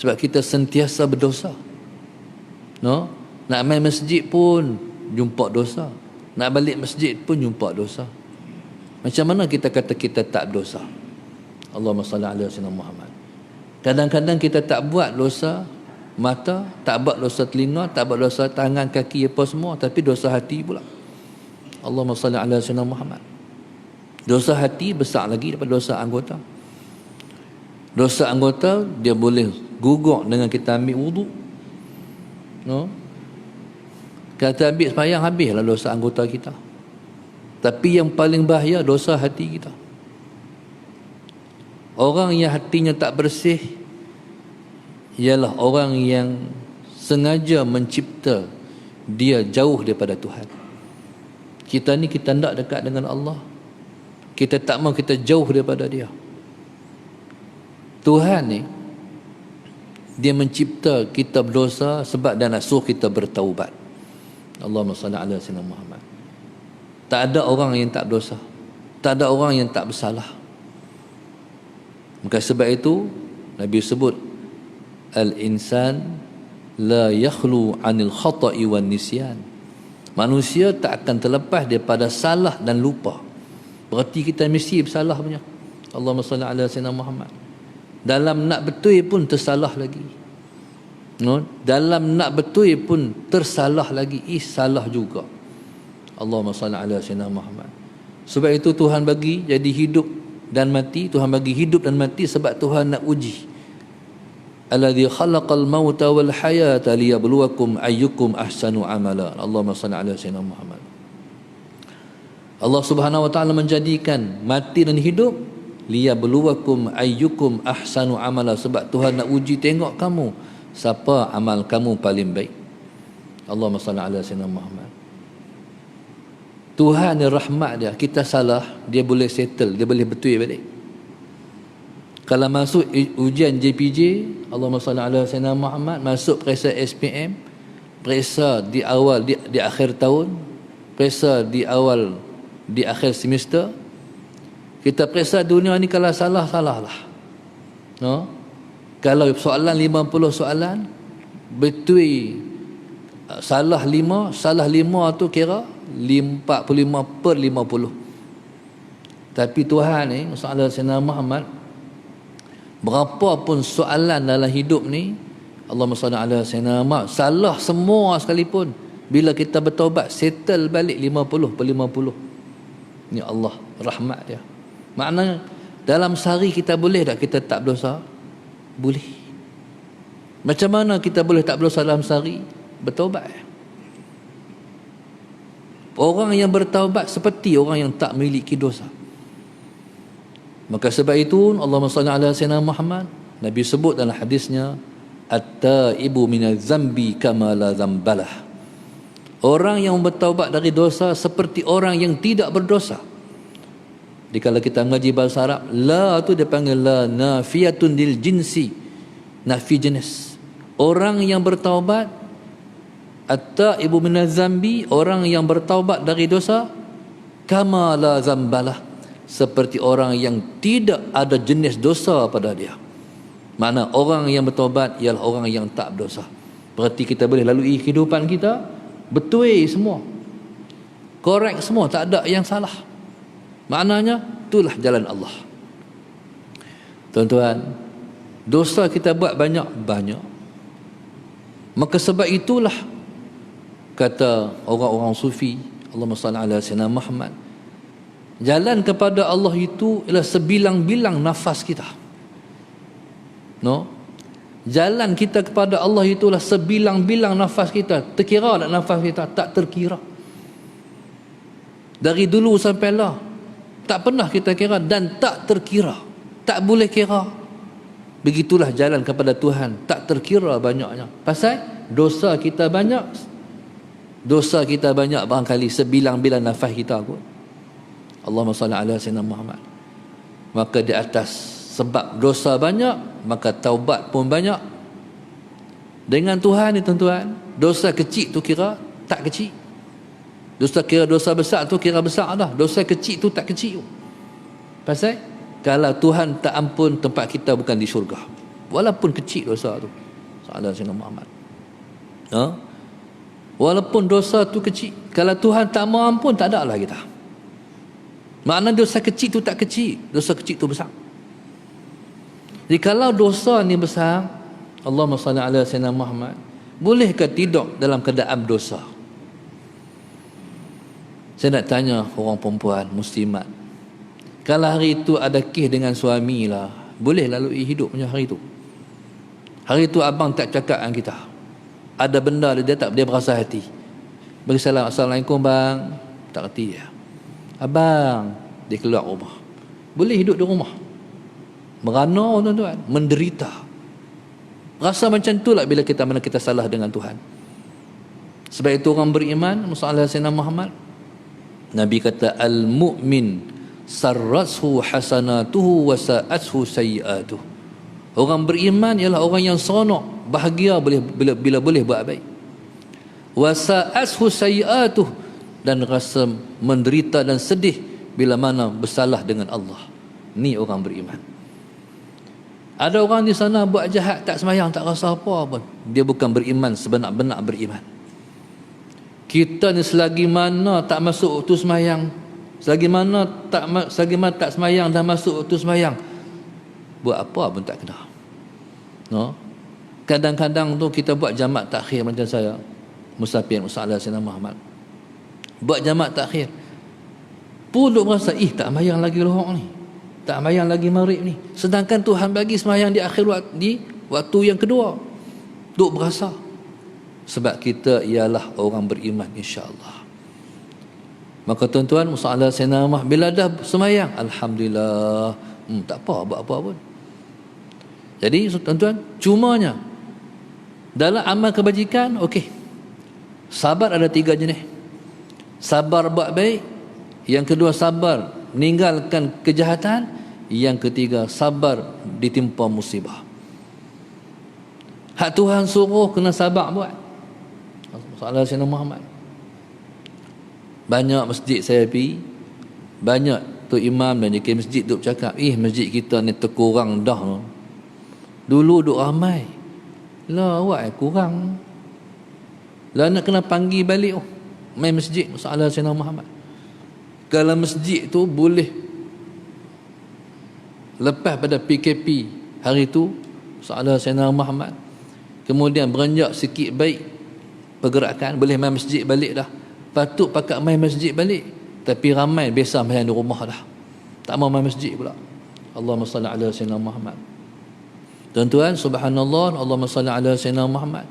Sebab kita sentiasa berdosa. No? Nak main masjid pun jumpa dosa. Nak balik masjid pun jumpa dosa. Macam mana kita kata kita tak berdosa? Allahumma salli ala sayyidina Muhammad. Kadang-kadang kita tak buat dosa mata, tak buat dosa telinga, tak buat dosa tangan, kaki, apa semua, tapi dosa hati pula. Allahumma salli ala sayyidina Muhammad. Dosa hati besar lagi daripada dosa anggota. Dosa anggota dia boleh gugur dengan kita ambil wudu. No? Kata ambil sembahyang, habislah dosa anggota kita. Tapi yang paling bahaya dosa hati kita. Orang yang hatinya tak bersih ialah orang yang sengaja mencipta dia jauh daripada Tuhan. Kita ni kita nak dekat dengan Allah, kita tak mau kita jauh daripada dia. Tuhan ni dia mencipta kita berdosa sebab dia nak suruh kita bertaubat. Allahumma salli ala sayyidina Muhammad. Tak ada orang yang tak berdosa, tak ada orang yang tak bersalah. Maka sebab itu Nabi sebut al-insan la yakhlu 'anil khata'i wan nisyan. Manusia tak akan terlepas daripada salah dan lupa. Berarti kita mesti bersalah punya. Allahumma salli ala sayyidina Muhammad. Dalam nak betul pun tersalah lagi. No? Dalam nak betul pun tersalah lagi, salah juga. Allahumma salli ala sayyidina Muhammad. Sebab itu Tuhan bagi jadi hidup dan mati. Tuhan bagi hidup dan mati sebab Tuhan nak uji. Alladzi khalaqal mauta wal hayata liyabluwakum ayyukum ahsanu amala. Allahumma salli ala sayyidina Muhammad. Allah Subhanahu wa taala menjadikan mati dan hidup liyabluwakum ayyukum ahsanu amala, sebab Tuhan nak uji tengok kamu siapa amal kamu paling baik. Allahumma salli ala sayyidina Muhammad. Tuhan ni rahmat dia, kita salah dia boleh settle, dia boleh betul balik. Kalau masuk ujian JPJ, Allahumma salli ala sayyidina Muhammad, masuk periksa SPM, periksa di awal di akhir tahun, periksa di awal di akhir semester, kita periksa dunia ni kalau salah lah. No? Kalau soalan 50 soalan, betul salah 5 tu kira 45/50. Tapi Tuhan ni, masalah Sayyidina Muhammad, berapa pun soalan dalam hidup ni, Allahumma salli ala Sayyidina Muhammad, salah semua sekalipun, bila kita bertaubat settle balik 50/50. Ni Allah rahmat dia. Maknanya dalam sehari kita boleh tak kita tak berdosa? Boleh. Macam mana kita boleh tak berdosa dalam sehari? Bertaubat. Orang yang bertaubat seperti orang yang tak memiliki dosa. Maka sebab itu Allahumma salli ala sayyidina Muhammad, Nabi sebut dalam hadisnya, at-taibu minaz zambi kama la zambalah. Orang yang bertaubat dari dosa seperti orang yang tidak berdosa. Jadi kalau kita mengaji bahasa Arab, la tu dia panggil la nafiyatun lil jinsi, nafi jenis. Orang yang bertaubat, at-taibu minaz zambi, orang yang bertaubat dari dosa, kama la zambalah, seperti orang yang tidak ada jenis dosa pada dia. Makna orang yang bertaubat ialah orang yang tak berdosa. Berarti kita boleh lalui kehidupan kita betul semua, korek semua, tak ada yang salah. Maknanya itulah jalan Allah. Tuan-tuan, dosa kita buat banyak-banyak. Maka sebab itulah kata orang-orang sufi, Allahumma salli ala sayyidina Muhammad, jalan kepada Allah itu ialah sebilang-bilang nafas kita. No? Jalan kita kepada Allah itulah sebilang-bilang nafas kita. Terkira tak nafas kita? Tak terkira. Dari dulu sampai lah, tak pernah kita kira dan tak terkira. Tak boleh kira. Begitulah jalan kepada Tuhan, tak terkira banyaknya. Pasal dosa kita banyak. Dosa kita banyak barangkali sebilang-bilang nafas kita pun. Allahumma salli ala sayyidina Muhammad. Maka di atas sebab dosa banyak, maka taubat pun banyak. Dengan Tuhan ni tuan-tuan, dosa kecil tu kira tak kecil. Dosa besar tu kira besar dah. Dosa kecil tu tak kecil. Pasal kalau Tuhan tak ampun, tempat kita bukan di syurga. walaupun kecil dosa tu. Salah Sayyidina Muhammad. Ha? Walaupun dosa tu kecil, kalau Tuhan tak mau ampun, tak ada lah kita. Makna dosa kecil tu tak kecil, dosa kecil tu besar. Jadi kalau dosa ni besar, Allahumma salli ala Sayyidina Muhammad, bolehkah tidak dalam keadaan dosa? Saya nak tanya orang perempuan muslimat, kalau hari itu ada kes dengan suami lah, boleh lalui hidup punya hari itu? Hari itu abang tak cakap dengan kita, ada benda dia tak, dia berasa hati, bagi salam, assalamualaikum bang, tak reti ya. Abang, dia keluar rumah, boleh hidup di rumah, merana tuan-tuan, menderita. Rasa macam tu lah bila kita salah dengan Tuhan. Sebab itu orang beriman, Musa Sayyidina Muhammad, Nabi kata al-mu'min sarrathu hasanatuhu wa sa'athu sayyi'atuhu. Orang beriman ialah orang yang seronok, bahagia bila boleh buat baik. Wa sa'athu sayyi'atuhu, dan rasa menderita dan sedih bila mana bersalah dengan Allah. Ni orang beriman. Ada orang di sana buat jahat, tak semayang, tak rasa apa pun. Dia bukan beriman, sebenar-benar beriman. Kita ni selagi mana tak masuk waktu semayang, selagi mana tak semayang dah masuk waktu semayang, buat apa pun tak kena. No? Kadang-kadang tu kita buat jamak takhir macam saya, musafir Musa Sayyidina Muhammad, buat jamak takhir pun duk merasa, tak semayang lagi lohok ni, tak semayang lagi maghrib ni, sedangkan Tuhan bagi semayang di akhir waktu yang kedua. Duk berasa. Sebab kita ialah orang beriman, insya-Allah. Maka tuan-tuan, Musa Sayyidina Muhammad bila dah semayang, alhamdulillah, tak apa, buat apa pun. Jadi tuan-tuan, cumanya dalam amal kebajikan, okey, sabar ada 3 jenis. Sabar buat baik, yang kedua sabar meninggalkan kejahatan, yang ketiga sabar ditimpa musibah. Hak Tuhan suruh kena sabar buat. Salah Sayyidina Muhammad. Banyak masjid saya pergi, banyak tu imam dan JK masjid duk cakap, masjid kita ni terkurang dah. Dulu duk ramai, lah awak kurang, lah nak kena panggil balik main masjid. Salah Sayyidina Muhammad. Kalau masjid tu boleh lepas pada PKP hari tu, Salah Sayyidina Muhammad, kemudian beranjak sikit baik pergerakan, boleh main masjid balik dah. Patut pakat main masjid balik, tapi ramai biasa main di rumah dah, tak mau main masjid pula. Allahumma salli ala Sayyidina Muhammad. Tuan-tuan, subhanallah, Allahumma salli ala Sayyidina Muhammad.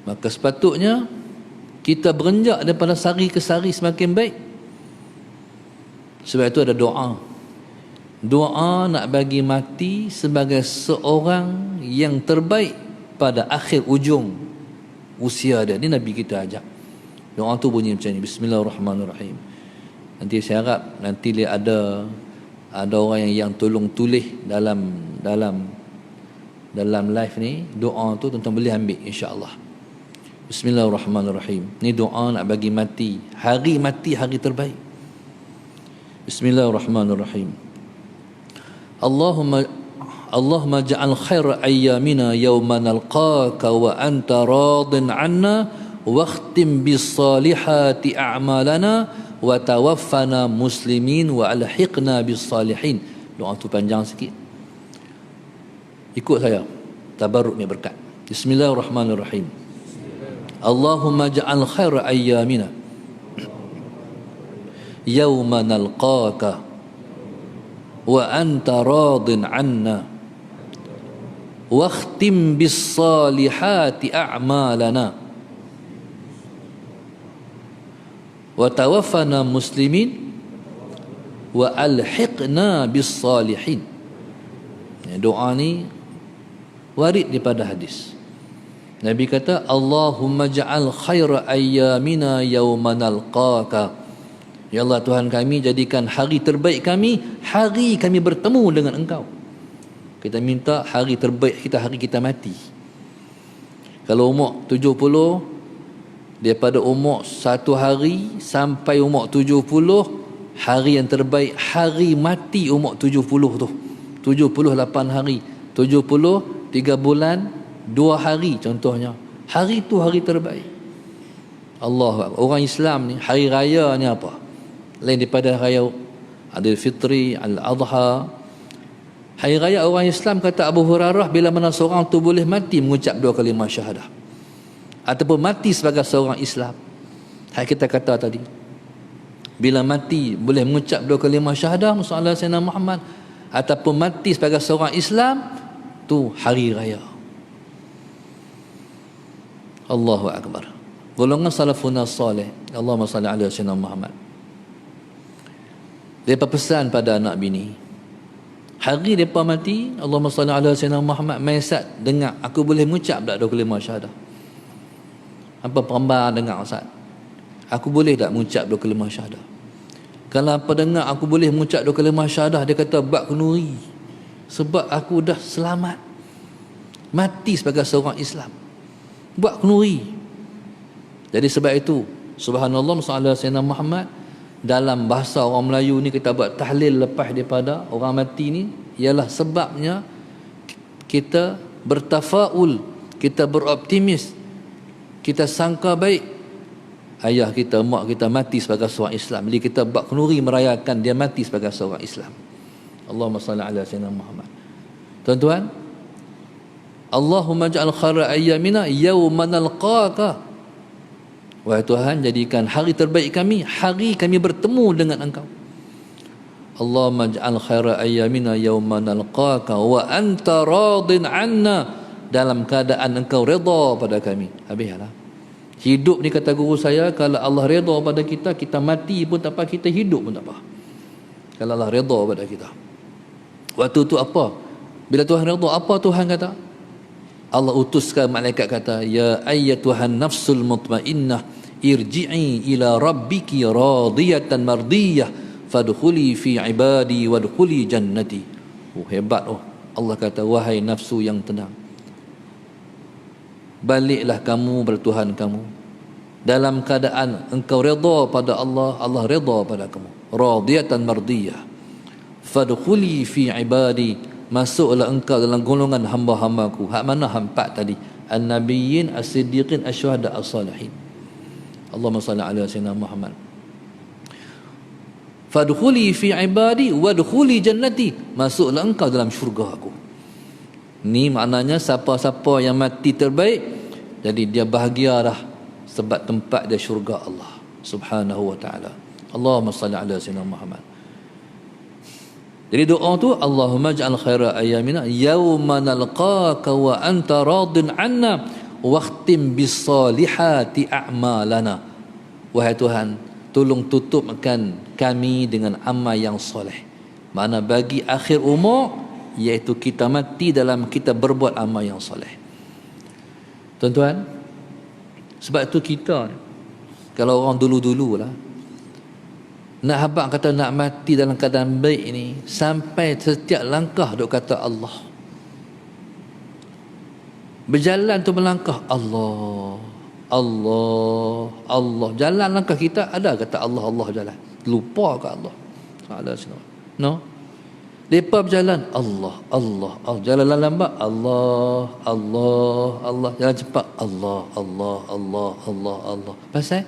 Maka sepatutnya kita beranjak daripada sari ke sari semakin baik. Sebab itu ada doa. Doa nak bagi mati sebagai seorang yang terbaik pada akhir ujung usia dia. Ini Nabi kita ajak. Doa tu bunyi macam ni, bismillahirrahmanirrahim. Nanti saya harap nanti dia ada orang yang tolong tulis dalam live ni doa tu, tuan-tuan boleh ambil insya-Allah. Bismillahirrahmanirrahim. Ni doa nak bagi mati hari terbaik. Bismillahirrahmanirrahim. Allahumma ja'al khaira ayyamina yawma nalqaka wa anta radin 'anna wakhtim bis salihati a'malana wa tawaffana muslimin wa alhiqna bis salihin. Doa tu panjang sikit, ikut saya, tabarruk ni berkat. Bismillahirrahmanirrahim. Allahumma ja'al khaira ayyamina yawma nalqaka wa anta radin 'anna wakhtim bis salihati a'malana wa tawaffana muslimin wa alhiqna bis salihin. Doa ni warid daripada hadis. Nabi kata, Allahumma ja'al khaira ayyamina yawma nalqaka. Ya Allah, Tuhan kami, jadikan hari terbaik kami, hari kami bertemu dengan Engkau. Kita minta hari terbaik kita, hari kita mati. Kalau umur 70, daripada umur 1 hari sampai umur 70, hari yang terbaik, hari mati umur 70 tu. 78 hari. 70 3 bulan 2 hari contohnya, hari tu hari terbaik. Allah, orang Islam ni hari raya ni apa lain daripada raya Adil Fitri, Al-Adha. Hari raya orang Islam, kata Abu Hurairah, bila mana seorang tu boleh mati mengucap 2 kalimah syahadah ataupun mati sebagai seorang Islam. Hai kita kata tadi, bila mati boleh mengucap 2 kalimah syahadah Muhammad Sayyidina Muhammad ataupun mati sebagai seorang Islam, tu hari raya. Allahu Akbar. Golongan salafun salih, Allahumma salli ala Sayyidina Muhammad, dia pesan pada anak bini, hari mereka mati, Allahumma salli ala Sayyidina Muhammad, Maisat dengar aku boleh mengucap tak 2 kalimah syahadah? Apa perempuan dengar Ustaz, aku boleh tak mengucap 2 kalimah syahadah? Kalau apa dengar aku boleh mengucap 2 kalimah syahadah, dia kata bak kenuri, sebab aku dah selamat mati sebagai seorang Islam, buat kenuri. Jadi sebab itu subhanallah sallallahu alaihi wasallam Muhammad, dalam bahasa orang Melayu ni kita buat tahlil lepas daripada orang mati ni, ialah sebabnya kita bertafaul, kita beroptimis, kita sangka baik ayah kita, mak kita mati sebagai seorang Islam. Jadi kita buat kenuri merayakan dia mati sebagai seorang Islam. Allahumma salli ala sayyidina Muhammad. Tuan-tuan, Allahumma ja'al khaira ayyamina yawma nalqaka. Wahai Tuhan, jadikan hari terbaik kami hari kami bertemu dengan Engkau. Allahumma ja'al khaira ayyamina yawma nalqaka wa anta radin 'anna, dalam keadaan Engkau redha pada kami. Habislah. Hidup ni kata guru saya, kalau Allah redha pada kita, kita mati pun tak apa, kita hidup pun tak apa. Kalau Allah redha pada kita. Waktu tu apa? Bila Tuhan redha, apa Tuhan kata? Allah utuskan malaikat kata, ya ayyatuhan nafsul mutmainnah irji'i ila rabbiki radiyatan mardiyah fadkhuli fi ibadi wadkhuli jannati. Oh hebat. Oh Allah kata, wahai nafsu yang tenang, baliklah kamu bertuhan kamu dalam keadaan engkau redha pada Allah, Allah redha pada kamu, radiyatan mardiyah fadkhuli fi ibadi, masuklah engkau dalam golongan hamba-hambaku. Hak mana hampat tadi? An-nabiyyin, as-siddiqin, asy-syuhada, as-salihin. Allahumma salli ala sayyidina Muhammad. Fadkhuli fi ibadi wadkhuli jannati, masuklah engkau dalam syurga aku. Ni maknanya siapa-siapa yang mati terbaik, jadi dia bahagia dah sebab tempat dia syurga Allah Subhanahu wa taala. Allahumma salli ala sayyidina Muhammad. Jadi doa tu, Allahumma ja'al khaira ayyamina yawma nalqaka wa anta radin 'anna waqtim bis salihati a'malana. Wahai Tuhan, tolong tutupkan kami dengan amal yang soleh. Mana bagi akhir umur, iaitu kita mati dalam kita berbuat amal yang soleh. Tuan-tuan, sebab tu kita, kalau orang dulu-dulu lah, nak habaq kata nak mati dalam keadaan baik ni, sampai setiap langkah duk kata Allah. Berjalan tu melangkah Allah, Allah, Allah. Jalan langkah kita ada kata Allah, Allah jalan. Lupa ke Allah. No. Depa berjalan Allah, Allah, Allah. Jalan lambat Allah, Allah, Allah. Jalan cepat Allah, Allah, Allah, Allah, Allah. Pasal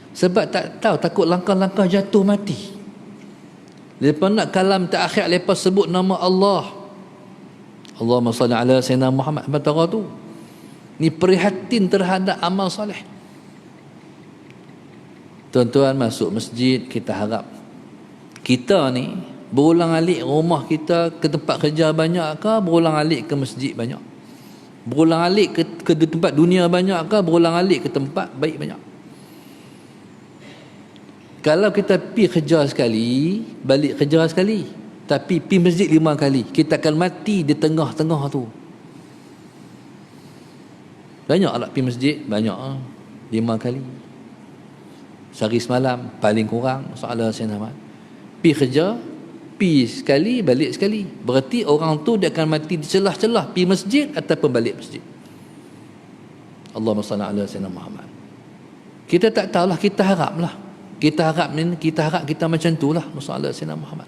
sebab tak tahu, takut langkah-langkah jatuh mati. Lepas nak kalam terakhir, lepas sebut nama Allah, Allahumma salli ala sayyidina Muhammad. Batara tu ni prihatin terhadap amal soleh. Tuan-tuan, masuk masjid, kita harap kita ni berulang alik rumah kita ke tempat kerja banyak ke, berulang alik ke masjid banyak, berulang alik ke tempat dunia banyak ke, berulang alik ke tempat baik banyak. Kalau kita pi kerja sekali, balik kerja sekali, tapi pi masjid 5 kali, kita akan mati di tengah-tengah tu. Banyak tak pi masjid? Banyak. 5 kali. Sehari semalam paling kurang, soalan saya nama. Pi kerja, pi sekali, balik sekali. Berarti orang tu dia akan mati di celah-celah pi masjid ataupun balik masjid. Allahumma salli ala sayyidina Muhammad. Kita tak tahulah, kita haraplah. Kita harap kita macam itulah Muhammad Sayyidina Muhammad.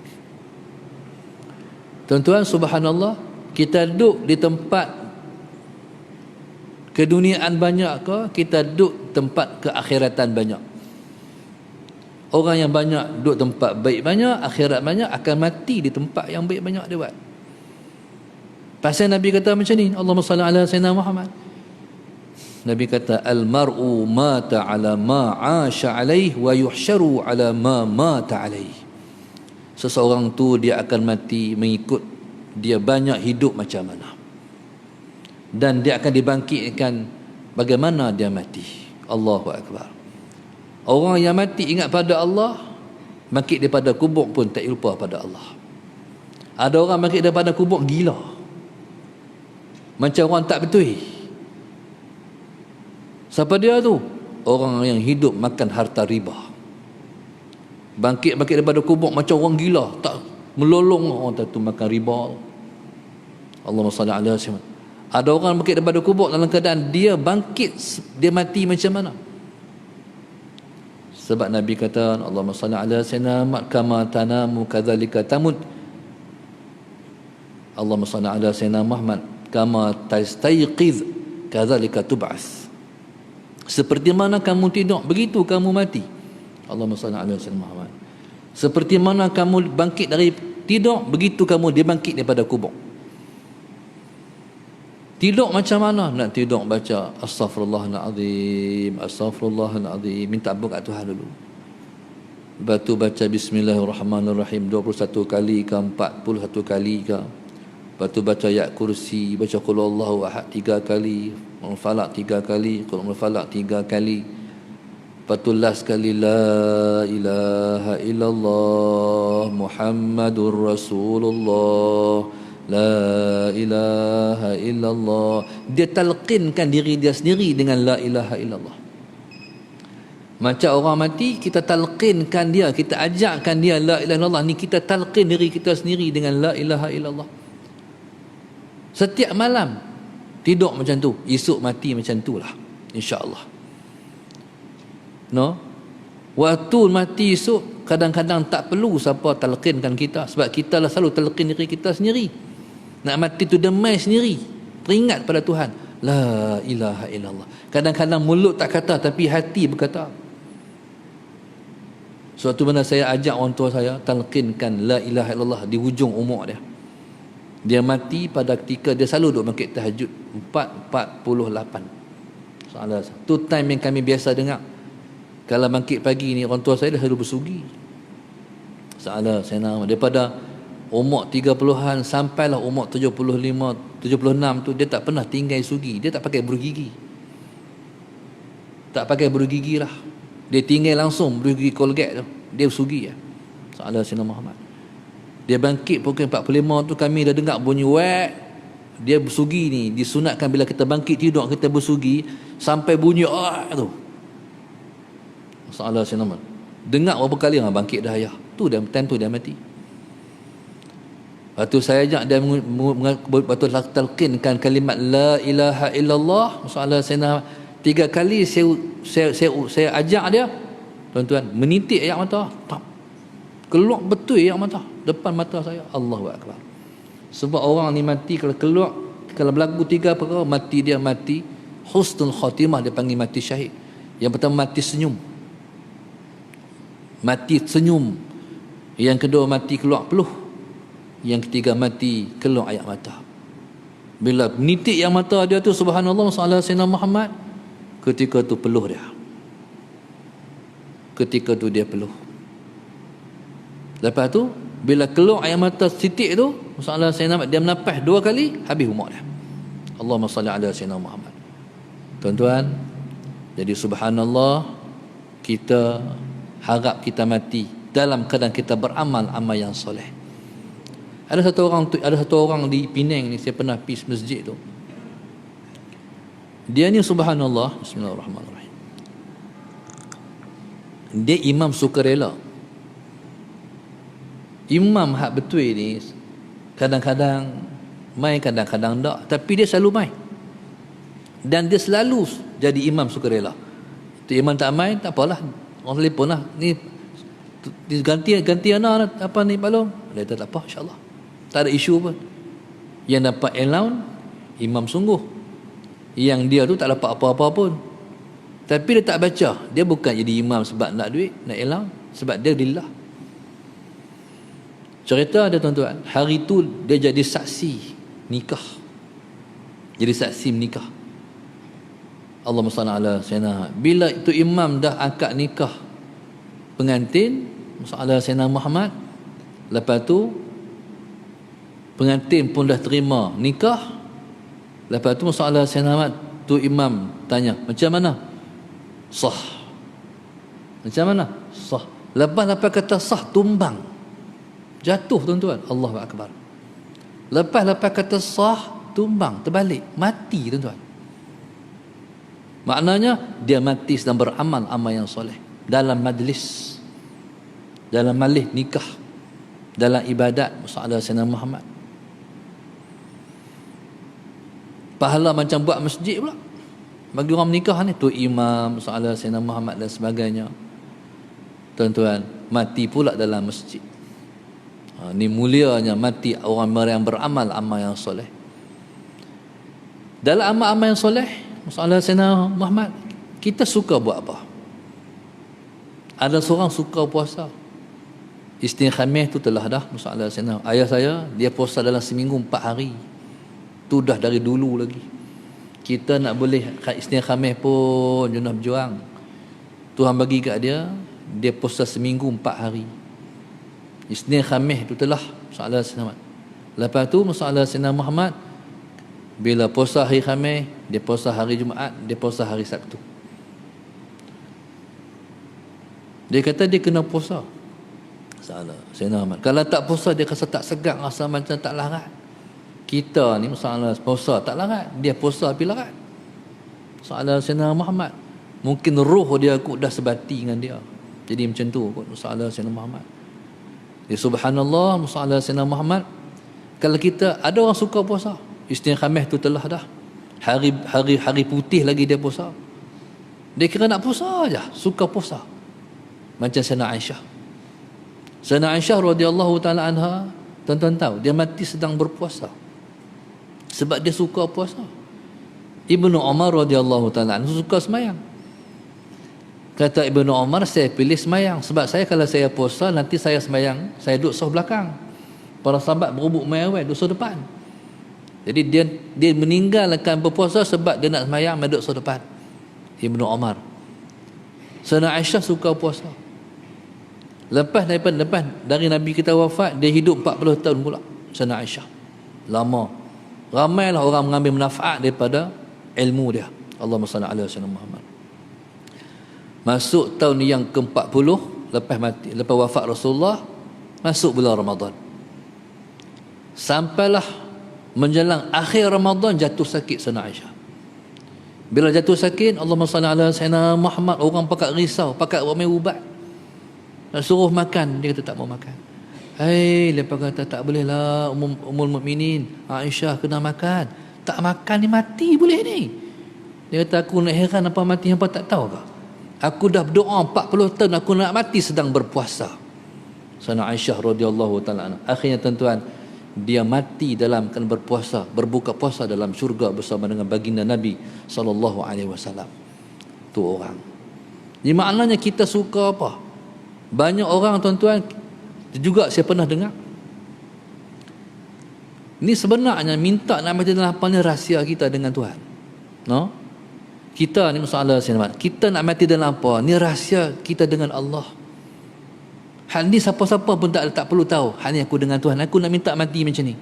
Tuan-tuan, subhanallah, kita duduk di tempat Keduniaan banyak ke, kita duduk tempat keakhiratan banyak. Orang yang banyak duduk tempat baik banyak, akhirat banyak, akan mati di tempat yang baik banyak dia buat. Pasal Nabi kata macam ni, Allahumma salli ala sayyidina Muhammad. Nabi kata, al-mar'u mata ala ma 'asha alaih wa yuhsyaru ala ma mata alaih. Seseorang tu dia akan mati mengikut dia banyak hidup macam mana, dan dia akan dibangkitkan bagaimana dia mati. Allahu Akbar. Orang yang mati ingat pada Allah, bangkit daripada kubur pun tak lupa pada Allah. Ada orang bangkit daripada kubur gila, macam orang tak betul. Siapa dia tu? Orang yang hidup makan harta riba. Bangkit daripada kubur macam orang gila, tak melolong orang tu makan riba. Allahumma salli ala sayyidina. Ada orang bangkit daripada kubur dalam keadaan dia bangkit, dia mati macam mana? Sebab Nabi kata, Allahumma salli ala sayyidina kama tanamu kadzalika tamut. Allahumma salli ala sayyidina Muhammad kama tastayqiz kadzalika tub'ats. Seperti mana kamu tidur, begitu kamu mati. Allahumma salli ala sayyidina Muhammad. Seperti mana kamu bangkit dari tidur, begitu kamu dibangkit daripada kubur. Tidur macam mana? Nak tidur baca astaghfirullahalazim, astaghfirullahalazim, minta ampun kat Tuhan dulu. Lepas tu baca bismillahirrahmanirrahim 21 kali ke 41 kali ke. Lepas tu baca ayat kursi, baca qul huwallahu ahad 3 kali, qul falaq 3 kali, qul falaq 3 kali. Lepas tu last kali la ilaha illallah Muhammadur Rasulullah, la ilaha illallah. Dia talqinkan diri dia sendiri dengan la ilaha illallah. Macam orang mati, kita talqinkan dia, kita ajakkan dia la ilaha illallah. Ni kita talqin diri kita sendiri dengan la ilaha illallah. Setiap malam tidur macam tu, esok mati macam tu lah, insya-Allah. No? Waktu mati esok kadang-kadang tak perlu siapa talqinkan kita, sebab kita lah selalu talqin diri kita sendiri. Nak mati tu demai sendiri, teringat pada Tuhan, la ilaha illallah. Kadang-kadang mulut tak kata tapi hati berkata. Suatu benda saya ajak orang tua saya talqinkan la ilaha illallah di hujung umur dia. Dia mati pada ketika dia selalu duduk bangkit tahajud 4:48. Soalan tu time yang kami biasa dengar. Kalau bangkit pagi ni, orang tua saya dah selalu bersugi. Soalan saya nama daripada umur 30-an sampailah umur 75, 76 tu dia tak pernah tinggal sugi. Dia tak pakai bergigi. Tak pakai bergigi lah. Dia tinggal langsung bergigi Colgate tu. Dia sugi ya. Soalan Sayyidina Muhammad. Dia bangkit pukul 45 tu kami dah dengar bunyi wek. Dia bersugi ni disunatkan bila kita bangkit tidur kita bersugi sampai bunyi tu. Soalan Sayyidina Muhammad. Dengar berapa kali bangkit dah ayah. Tu dah time tu dia mati. Waktu saya ajak dia waktu talqinkan kalimat la ilaha illallah, soalan saya 3 kali saya ajak dia, tuan-tuan, menitik air mata, tak keluar betul air mata depan mata saya. Allahu Akbar. Sebab orang ni mati kalau keluar, kalau berlaku 3 perkara, mati dia mati husnul khatimah, dia panggil mati syahid. Yang pertama mati senyum. Mati senyum. Yang kedua mati keluar peluh. Yang ketiga mati keluar air mata. Bila nitik air mata dia tu, subhanallah, sallallahu alaihi Muhammad, ketika tu peluh dia. Ketika tu dia peluh. Lepas tu bila keluar air mata titik tu, sallallahu alaihi Muhammad, dia menafas 2 kali, habis umur dia. Allahumma salli ala sayyidina Muhammad. Tuan-tuan, jadi subhanallah, kita harap kita mati dalam keadaan kita beramal amal yang soleh. Ada satu orang di Penang ni, saya pernah pergi masjid tu. Dia ni subhanallah, bismillahirrahmanirrahim, dia imam sukarela. Imam hak betul ni kadang-kadang main, kadang-kadang tak, tapi dia selalu main. Dan dia selalu jadi imam sukarela. Tu imam tak main, tak apalah, orang telefon lah, ni ganti anak apa ni balong. Dia tak apa, insya-Allah. Tak ada isu pun. Yang dapat allowance imam sungguh. yang dia tu tak dapat apa-apa pun, tapi dia tak baca. Dia bukan jadi imam sebab nak duit, nak ilham, sebab dia lillah. Cerita ada tuan-tuan, hari tu dia jadi saksi nikah, jadi saksi menikah. Allahumma salli ala sayyidina. Bila itu imam dah akad nikah pengantin, ala sayyidina Muhammad, lepas tu pengantin pun dah terima nikah. Lepas tu ala sayyidina Muhammad, tu imam tanya, macam mana? Sah. Macam mana? Sah. Lepas kata sah, tumbang, jatuh tuan-tuan. Allahu akbar. Lepas kata sah, tumbang, terbalik, mati tuan-tuan. Maknanya dia mati sedang beramal amal yang soleh, dalam majlis, dalam majlis nikah, dalam ibadat musalla sayyidina Muhammad. Pahala macam buat masjid pula bagi orang menikah ni, tu imam musalla sayyidina Muhammad dan sebagainya. Tuan-tuan, mati pula dalam masjid. Ni mulianya mati orang yang beramal amal yang soleh. Dalam amal-amal yang soleh musalla sayyidina Muhammad, kita suka buat apa? Ada seorang suka puasa. Isnin Khamis tu telah dah musalla sayyidina. Ayah saya, dia puasa dalam seminggu 4 hari. Tu dah dari dulu lagi. Kita nak boleh Isnin Khamis pun junah berjuang. Tuhan bagi kat dia, dia puasa seminggu 4 hari. Isnin Khamis tu telah musalla sayyidina. Lepas tu musalla sayyidina Muhammad, bila puasa hari Khamis, dia puasa hari Jumaat, dia puasa hari Sabtu. Dia kata dia kena puasa. Salah Sayyidina Muhammad. Kalau tak puasa, dia rasa tak segar, rasa macam tak larat. Kita ni masalah puasa tak larat, dia puasa tapi larat. Salah Sayyidina Muhammad. Mungkin roh dia kot dah sebati dengan dia. Jadi macam tu kot salah Sayyidina Muhammad. Ya subhanallah, salah Sayyidina Muhammad. Kalau kita ada orang suka puasa, Isnin Khamis tu telah dah. Hari putih lagi dia puasa. Dia kira nak puasa aja, suka puasa. Macam Sayyidina Aisyah. Sayyidina Aisyah radhiyallahu taala anha, tuan-tuan tahu, dia mati sedang berpuasa. Sebab dia suka puasa. Ibnu Umar radhiyallahu taala anhu suka semayang. Kata Ibnu Umar, saya pilih semayang sebab saya kalau saya puasa nanti saya semayang, saya duduk saf belakang. Para sahabat berubuk mayawai duduk saf depan. Jadi dia meninggalkan berpuasa sebab dia nak semayang, duduk saf depan. Ibnu Umar. Sayyidina Aisyah suka puasa. Lepas dari Nabi kita wafat, dia hidup 40 tahun pula. Sayyidina Aisyah. Lama. Ramailah orang mengambil manfaat daripada ilmu dia. Allahumma salli ala sayyidina Muhammad. Masuk tahun yang ke-40 lepas wafat Rasulullah, masuk bulan Ramadan. Sampailah menjelang akhir Ramadan, jatuh sakit Sayyidina Aisyah. Bila jatuh sakit, Allahumma salli ala sayyidina Muhammad, orang pakat risau, pakat ramai ubat. Nak suruh makan, dia kata tak mau makan. Lepas kata tak boleh lah, Ummul Mukminin Aisyah kena makan. Tak makan ni mati boleh ni. Dia kata aku nak heran apa mati, hampa tak tahu ke? Aku dah berdoa 40 tahun aku nak mati sedang berpuasa. Sayyidina Aisyah radhiyallahu taala anha. Akhirnya tuan-tuan, dia mati dalam kan berpuasa, berbuka puasa dalam syurga bersama dengan baginda Nabi sallallahu alaihi wasallam. Tu orang. Jadi maknanya kita suka apa? Banyak orang tuan-tuan juga saya pernah dengar. Ni sebenarnya minta nak mati dalam apa ni rahsia kita dengan Tuhan. No? Kita ni masalah sini. Kita nak mati dalam apa? Ni rahsia kita dengan Allah. Hal ni siapa-siapa pun tak perlu tahu. Hal ni aku dengan Tuhan. Aku nak minta mati macam ni.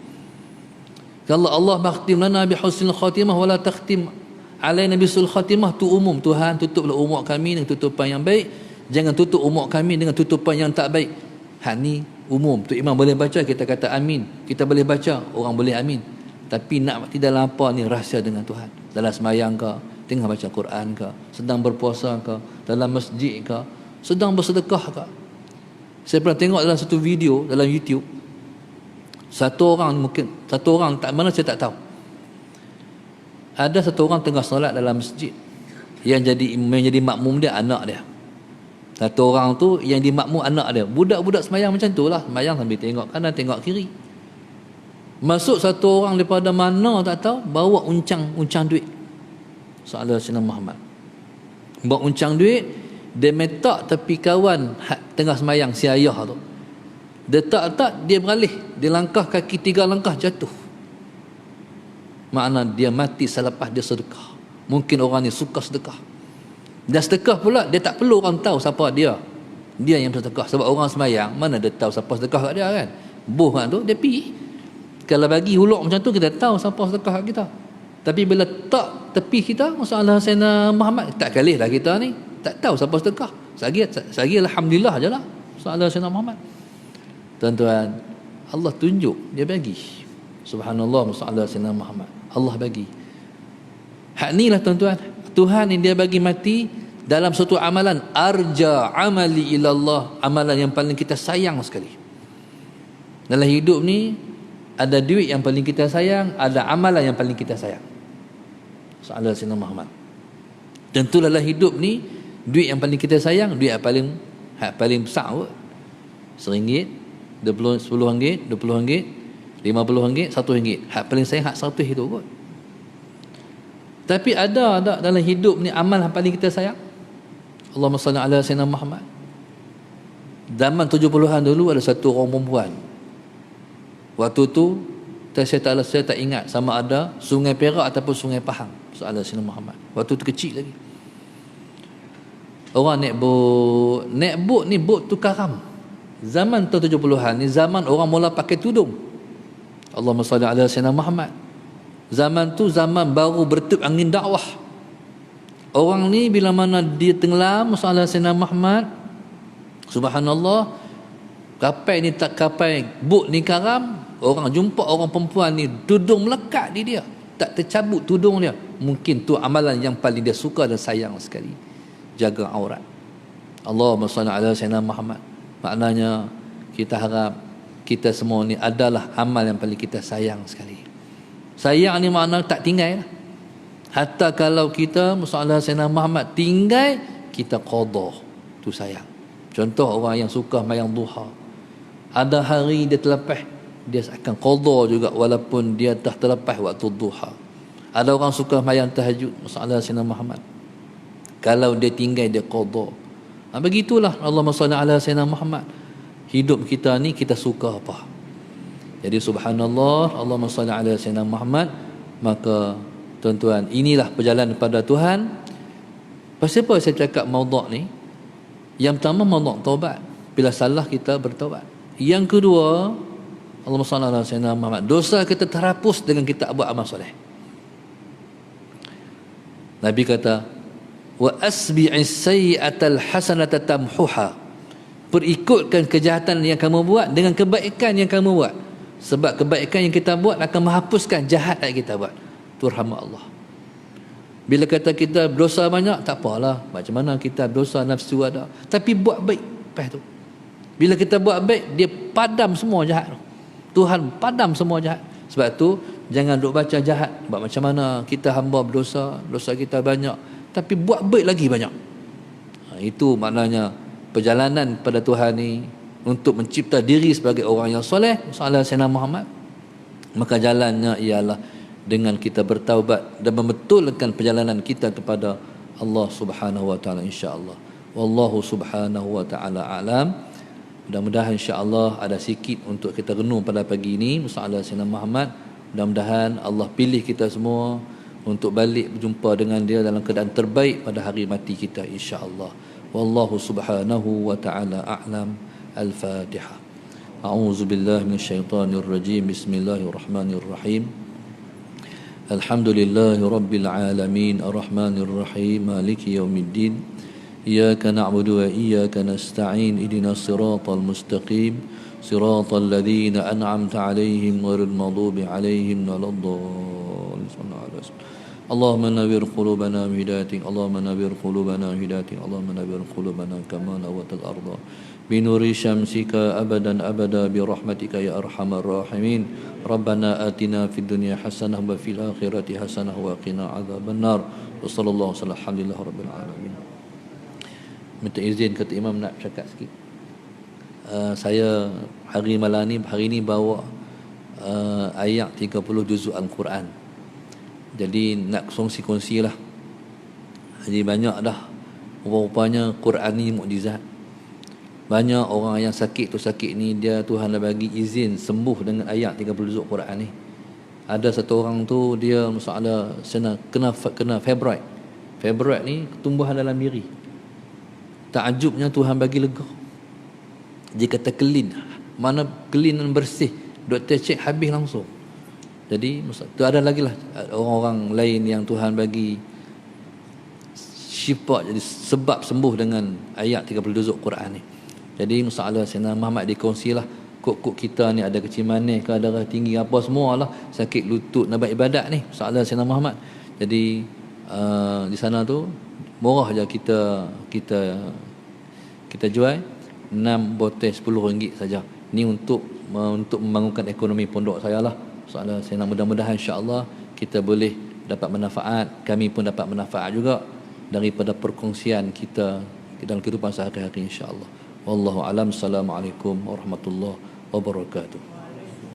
Kalau Allah makhtim lana bi husnil khatimah wala takhtim alaina bisul khatimah, tu umum. Tuhan tutuplah umur kami dengan tutupan yang baik. Jangan tutup umur kami dengan tutupan yang tak baik. Hal ni umum. Tu imam boleh baca, kita kata amin. Kita boleh baca, orang boleh amin. Tapi nak mati dalam apa ni rahsia dengan Tuhan. Dalam semayang ke, tengah baca Quran ke, sedang berpuasa ke, dalam masjid ke, sedang bersedekah ke. Saya pernah tengok dalam satu video dalam YouTube, satu orang tak mana saya tak tahu. Ada satu orang tengah solat dalam masjid, yang jadi makmum dia anak dia. Satu orang tu yang dimakmum anak dia. Budak-budak semayang macam tu lah, semayang sambil tengok kanan tengok kiri. Masuk satu orang daripada mana tak tahu, bawa uncang duit. Sallallahu alaihi wasallam Muhammad. Buat uncang duit, dia metak tepi kawan tengah semayang si ayah tu. Dia tak dia beralih, dia langkah kaki 3 langkah jatuh. Makna dia mati selepas dia sedekah. Mungkin orang ni suka sedekah. Dan sedekah pula dia tak perlu orang tahu siapa dia. Dia yang bersedekah. Sebab orang semayang mana dia tahu siapa sedekah kat dia kan. Boh kan tu dia pergi. Kalau bagi huluk macam tu kita tahu siapa sedekah kat kita. Tapi bila tak tepi kita, masalah Sayyidina Muhammad, tak kalih lah kita ni. Tak tahu siapa sedekah. Sagi alhamdulillah je lah. Masalah Sayyidina Muhammad. Tuan-tuan, Allah tunjuk, dia bagi. Subhanallah, masalah Sayyidina Muhammad. Allah bagi. Hak ni lah tuan-tuan. Tuhan yang dia bagi mati dalam suatu amalan. Arja amali ilallah. Amalan yang paling kita sayang sekali. Dalam hidup ni, ada duit yang paling kita sayang, ada amalan yang paling kita sayang. Soalan Sayyidina Muhammad. Tentulah dalam hidup ni, duit yang paling kita sayang, duit yang paling besar kot. RM1, RM10, RM20, RM50, RM1. Hak paling sayang hak 100 itu kot. Tapi ada tak dalam hidup ni amal yang paling kita sayang? Allahumma salli ala Sayyidina Muhammad. Zaman 70-an dulu ada satu orang perempuan. Waktu tu saya tak ingat sama ada Sungai Perak ataupun Sungai Pahang. Soalan Sayyidina Muhammad. Waktu tu kecil lagi. Orang naik bot ni bot tu karam. Zaman tahun 70-an ni zaman orang mula pakai tudung. Allahumma salli ala Sayyidina Muhammad. Zaman tu zaman baru bertiup angin dakwah. Orang ni bila mana dia tenggelam masalah Sayyidina Muhammad, subhanallah, kapal ni tak kapal bot ni karam, orang jumpa orang perempuan ni tudung melekat di dia, tak tercabut tudung dia. Mungkin tu amalan yang paling dia suka dan sayang sekali, jaga aurat. Allahumma salli ala Sayyidina Muhammad. Maknanya kita harap kita semua ni adalah amal yang paling kita sayang sekali. Sayang ni makna tak tinggal lah. Hatta kalau kita masalah Sayyidina Muhammad tinggal, kita qada, tu sayang. Contoh orang yang suka mayang duha, ada hari dia terlepas, dia akan qada juga walaupun dia dah terlepas waktu duha. Ada orang suka mayang tahajud, masalah Sayyidina Muhammad, kalau dia tinggal dia qada. Begitulah Allahumma salli ala Sayyidina Muhammad. Hidup kita ni kita suka apa? Jadi subhanallah, Allahumma salli ala Sayyidina Muhammad. Maka tuan-tuan, inilah perjalanan pada Tuhan. Pasal apa saya cakap maudhu' ni? Yang pertama maudhu' taubat. Bila salah kita bertaubat. Yang kedua, Allahumma salli ala Sayyidina Muhammad, dosa kita terhapus dengan kita buat amal soleh. Nabi kata, wa asbi'is sayyi'atal hasanata tamhuha. Perikutkan kejahatan yang kamu buat dengan kebaikan yang kamu buat. Sebab kebaikan yang kita buat akan menghapuskan jahat yang kita buat. Itu rahmat Allah. Bila kata kita dosa banyak, tak apalah. Macam mana kita dosa nafsu ada. Tapi buat baik. Lepas tu, bila kita buat baik, dia padam semua jahat. Tuhan padam semua jahat. Sebab tu, jangan duk baca jahat. Sebab macam mana kita hamba berdosa, dosa kita banyak. Tapi buat baik lagi banyak. Itu maknanya perjalanan pada Tuhan ni untuk mencipta diri sebagai orang yang soleh, salah Sayyidina Muhammad. Maka jalannya ialah dengan kita bertaubat dan membetulkan perjalanan kita kepada Allah Subhanahu wa taala, insya-Allah. Wallahu subhanahu wa taala alam. Mudah-mudahan insya-Allah ada sikit untuk kita renung pada pagi ini masalah Sayyidina Muhammad. Mudah-mudahan Allah pilih kita semua untuk balik berjumpa dengan dia dalam keadaan terbaik pada hari mati kita, insya-Allah. Wallahu subhanahu wa taala a'lam. Al-Fatihah. A'udzu billahi minasyaitonir rajim. Bismillahirrahmanirrahim. Alhamdulillahi rabbil alamin, arrahmanir rahim, maliki yaumiddin. Iyyaka na'budu wa iyyaka nasta'in. Ihdinas siratal mustaqim, siratal ladzina an'amta 'alaihim ghairil maghdubi 'alaihim waladdallin. Allahumma nawwir qulubana bihidayatik, Allahumma nawwir qulubana bihidayatik, Allahumma nawwir qulubana kama nawwartal arda binuri syamsika abadan abada birahmatika ya arhamar rahimin. Rabbana atina fid dunya hasanah wa fil akhirati hasanah wa qina adzabannar. Wa sallallahu alhamdulillah rabbil alamin. Minta izin kata Imam nak cakap sikit. Saya hari ini bawa ayat 30 juzuk Al-Quran. Jadi nak kongsi-kongsilah Jadi banyak dah rupa-rupanya Quran ni mukjizat. Banyak orang yang sakit tu sakit ni, dia Tuhan dah bagi izin sembuh dengan ayat 30 juzuk Quran ni. Ada satu orang tu dia masalah kena fibroid. Fibroid ni tumbuhan dalam diri. Takjubnya Tuhan bagi lega. Dia kata clean. Mana clean dan bersih. Doktor cek habis langsung. Jadi tu ada lagi lah orang-orang lain yang Tuhan bagi syifa, jadi sebab sembuh dengan ayat 30 juzuk Quran ni. Jadi masalah Sayyidina Muhammad dikongsilah, kok kita ni ada kecil manis ke, darah tinggi apa semualah, sakit lutut nak buat ibadat ni, masalah Sayyidina Muhammad. Jadi di sana tu murah je kita jual 6 botol RM10 saja. Ni untuk membangunkan ekonomi pondok saya lah. Soalan saya nak mudah-mudahan insya-Allah kita boleh dapat manfaat, kami pun dapat manfaat juga daripada perkongsian kita dalam kehidupan sehari-hari insya-Allah. Wallahu alam. Assalamualaikum warahmatullahi wabarakatuh.